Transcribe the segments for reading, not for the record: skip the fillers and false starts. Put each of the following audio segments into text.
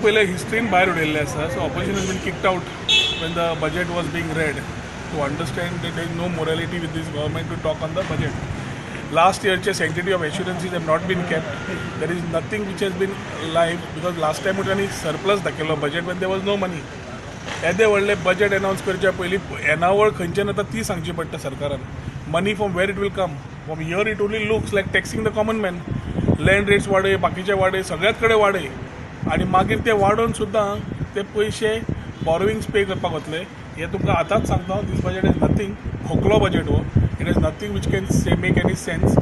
पयले हिस्ट्रीन भायर उडयल्लें आसा. So opposition has been kicked out when the budget was being read to understand that there is no morality with this government to talk on the budget. Last yearचे sanctity of assurances have not been kept. There is nothing which has been live because last time त्यांनी surplus दाखयलो budget when there was no money. येदे व्हडले budget announce करच्या पयलीं येणावळ खंयच्यान येता ती सांगची पडटा सरकारान. Money from where it will come. From here it only looks like taxing the common man. Land rates वाडय, बाकीचे वाडय, सगळ्याच कडेन वाडय आनी मागीर ते वाडोवन सुद्दां ते पयशे बॉरोविंग्स पे करपाक वतले. हे तुमकां आतांच सांगता, दीस बजेट इज नथींग. खोकलो बजेट हो. It is nothing which can make any sense.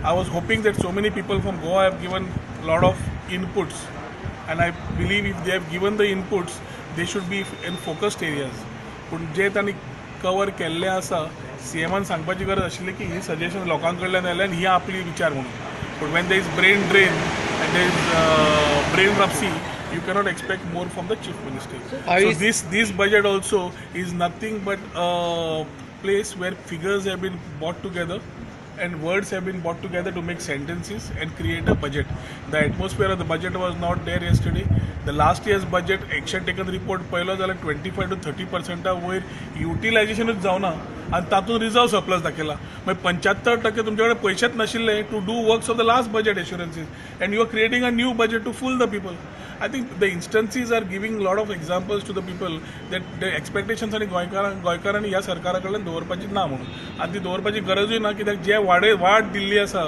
I was hoping that so many people from Goa have given lot of inputs and I believe if they have given the inputs they should be in focused areas. पूण जे तांणी cover केल्ले आसा सीएमान सांगपाची गरज आशिल्ली की ही suggestion लोकां कडल्यान आयले आनी ही आपली विचार म्हणून. पूण when there is brain drain and there is brain रप्सी you cannot expect more from the chief minister. So this budget also is nothing but a place where figures have been brought together and words have been brought together to make sentences and create a budget. The atmosphere of the budget was not there yesterday. The last year's budget action taken report पयलो जाल्यार 25 to 30% वयर युटिलायजेशनूच जावना आनी तातूंत reserve surplus दाखयला. मागीर 75% तुमचे कडेन पयशेच नाशिल्ले to do works of the last budget assurances and you are creating a new budget to fool the people. I think the instances are giving lot of examples to the people that the expectations आणि गोंयकारांनी ह्या सरकारा कडल्यान दवरपाची ना म्हणून. आनी ती दवरपाची गरजूय ना कित्याक जे वाड दिल्ली आसा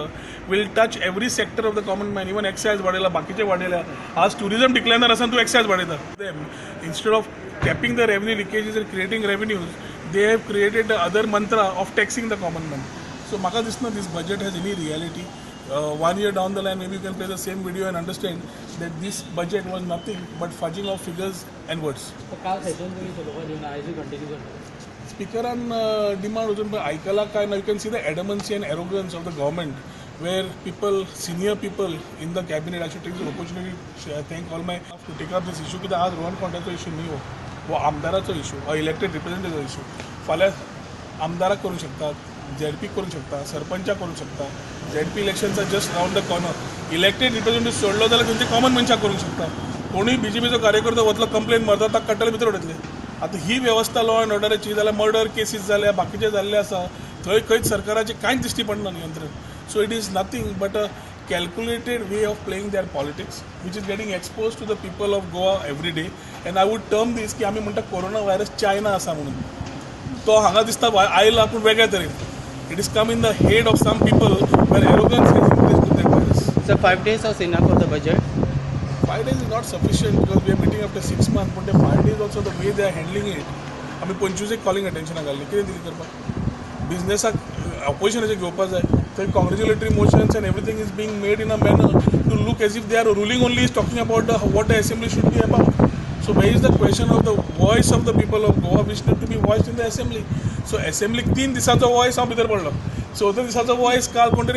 will touch every sector of the common man. Even excise वाडयला, बाकीचे वाडयल्या. आज टुरिजम डिक्लायनर आसा तूं एक्सायज वाडयता. Instead of capping the revenue leakages and creating revenues they have created the other mantra of taxing the common man. So म्हाका दिसना this budget has any reality. 1 year down the line, maybe you can play the same video and understand that this budget was nothing but fudging of figures and words. Speakeran demand अजून पण ऐकायला काय ना. You can see the adamancy and arrogance of the government, where people, senior people in the cabinet, I should take the opportunity to thank all my staff to take up this issue. की आज Rohan कॉन्ट्रॅक्टचा issue नाही हो आमदाराचो issue, elected representative issue. फाल्यां आमदाराक करूंक शकतात, ZP करूंक शकता, सरपंचाक करूंक शकता. झेडपी इलेक्शनचा just round the corner. Elected representative सोडलो जाल्यार खंयचे कॉमन मनशाक करूंक शकता. कोणूय बीजेपीचो कार्यकर्तो वतलो कंप्लेन मारता ताका कट्टाले भितर उडयतले. आतां ही वेवस्था लॉ अँड ऑर्डराची जाल्यार मर्डर केसीस जाल्या, बाकीचे जाल्ले आसा, थंय खंयच सरकाराचें कांयच दिश्टी पडना नियंत्रण. So it is nothing but a calculated way of playing their politics which is getting exposed to the people of Goa every day. And I would term this की आमी म्हणटा कोरोना व्हायरस चायना आसा म्हणून. तो हांगा दिसता आयला पूण वेगळ्या तरेन. It is come in the head of some people where arrogance has increased with that virus. So 5 days are enough for the budget? 5 days is not sufficient because we are meeting after 6 months. But the 5 days also the way they are handling it. आमी 25 calling अटेन्शनाक घाल्ली. कितें दिली करपाक? बिझनेसाक ऑपोजिशनाचें घेवपाक जाय. So congratulatory motions and everything is being made in a manner to look as if they are ruling only is talking about what the assembly should be about. So where is the question of the voice of the people of Goa which need to be voiced in the assembly? So assembly 3 दिसाचो voice हांव भितर पडलो. 4थ्या दिसाचो voice काल कोण तरी